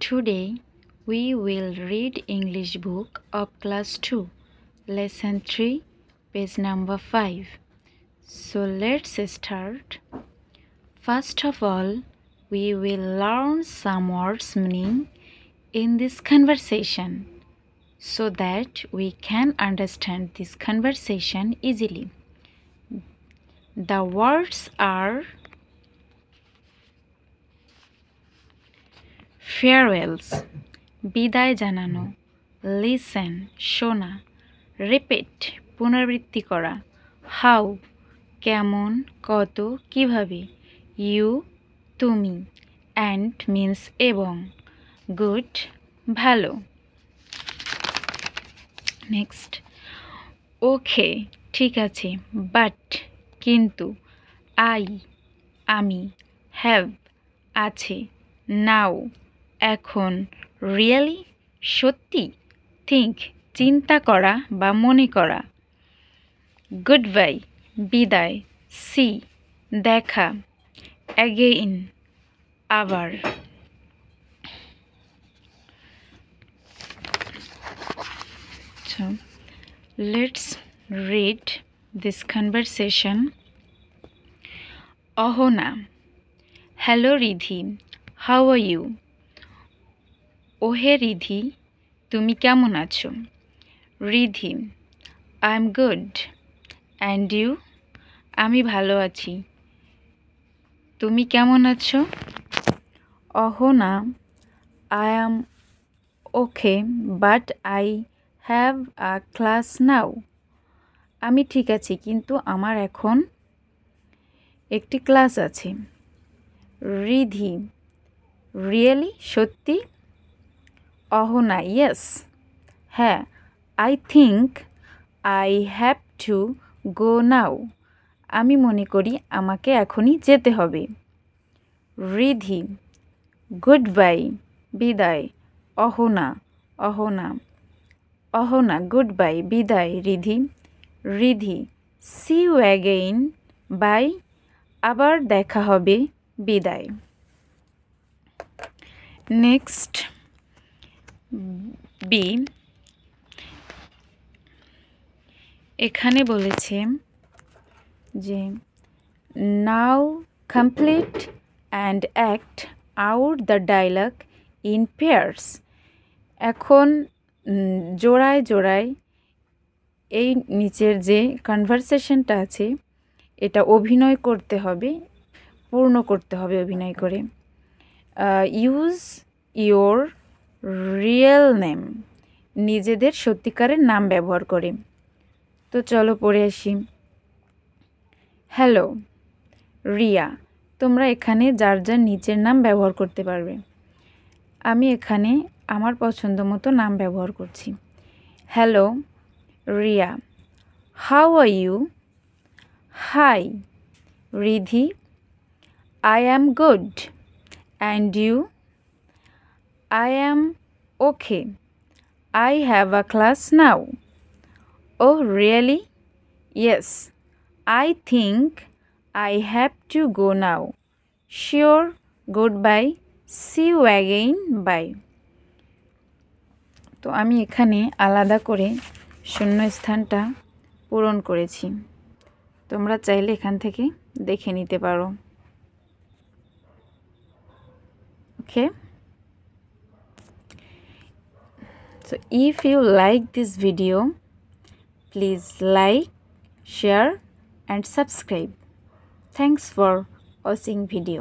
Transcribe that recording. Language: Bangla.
Today we will read English book of class 2, lesson 3, page number 5. So let's start. First of all, we will learn some words meaning in this conversation so that we can understand this conversation easily. The words are farewells, বিদায় জানানো, listen, শোনা, repeat, পুনরাবৃত্তি করা, how, কেমন, কত, কিভাবে, you, তুমি, and means এবং, good, ভালো। নেক্সট, ওকে, ঠিক আছে, বাট, কিন্তু, আই, আমি, হ্যাভ, আছে, নাও, এখন, রিয়েলি, সত্যি, থিঙ্ক, চিন্তা করা বা মনে করা, গুড বাই, বিদায়, সি, দেখা, অ্যাগেইন, আবার। So, let's read this conversation. Ohona, hello Ridhi, how are you? ওহে রিধি, তুমি কেমন আছো? Ridhi, I am good, and you? আমি ভালো আছি, তুমি কেমন আছো? Ahana, I am okay, but I have a class now. আমি ঠিক আছি, কিন্তু আমার এখন একটি ক্লাস আছে। রিধি, রিয়েলি, সত্যি? অহনা, ইয়েস, হ্যাঁ, I think I have to go now. আমি মনে করি আমাকে এখনই যেতে হবে। রিধি, গুড বাই, বিদায়। অহনা, অহনা, অহনা, গুড বাই, বিদায়। Ridhi, Ridhi, see you again, bye, আবার দেখা হবে, বিদায়। নেক্সট, বি, এখানে বলেছে যে now complete and act out the dialogue in pairs. এখন জোড়ায় জোড়ায় এই নিচের যে কনভারসেশনটা আছে এটা অভিনয় করতে হবে, পূর্ণ করতে হবে অভিনয় করে। ইউজ ইয়োর রিয়েল নেম, নিজেদের সত্যিকারের নাম ব্যবহার করে। তো চলো পড়ে আসি। হ্যালো রিয়া, তোমরা এখানে যার যার নিজের নাম ব্যবহার করতে পারবে। আমি এখানে আমার পছন্দ মতো নাম ব্যবহার করছি। Hello Riya, how are you? Hi Ridhi, I am good, and you? I am okay. I have a class now. Oh, really? Yes. I think I have to go now. Sure. Goodbye. See you again. Bye. তো আমি এখানে আলাদা করে শূন্যস্থানটা পূরণ করেছি। তোমরা চাইলে এখান থেকে দেখে নিতে পারো। ওকে? So if you like this video, please like, share and subscribe. Thanks for watching video.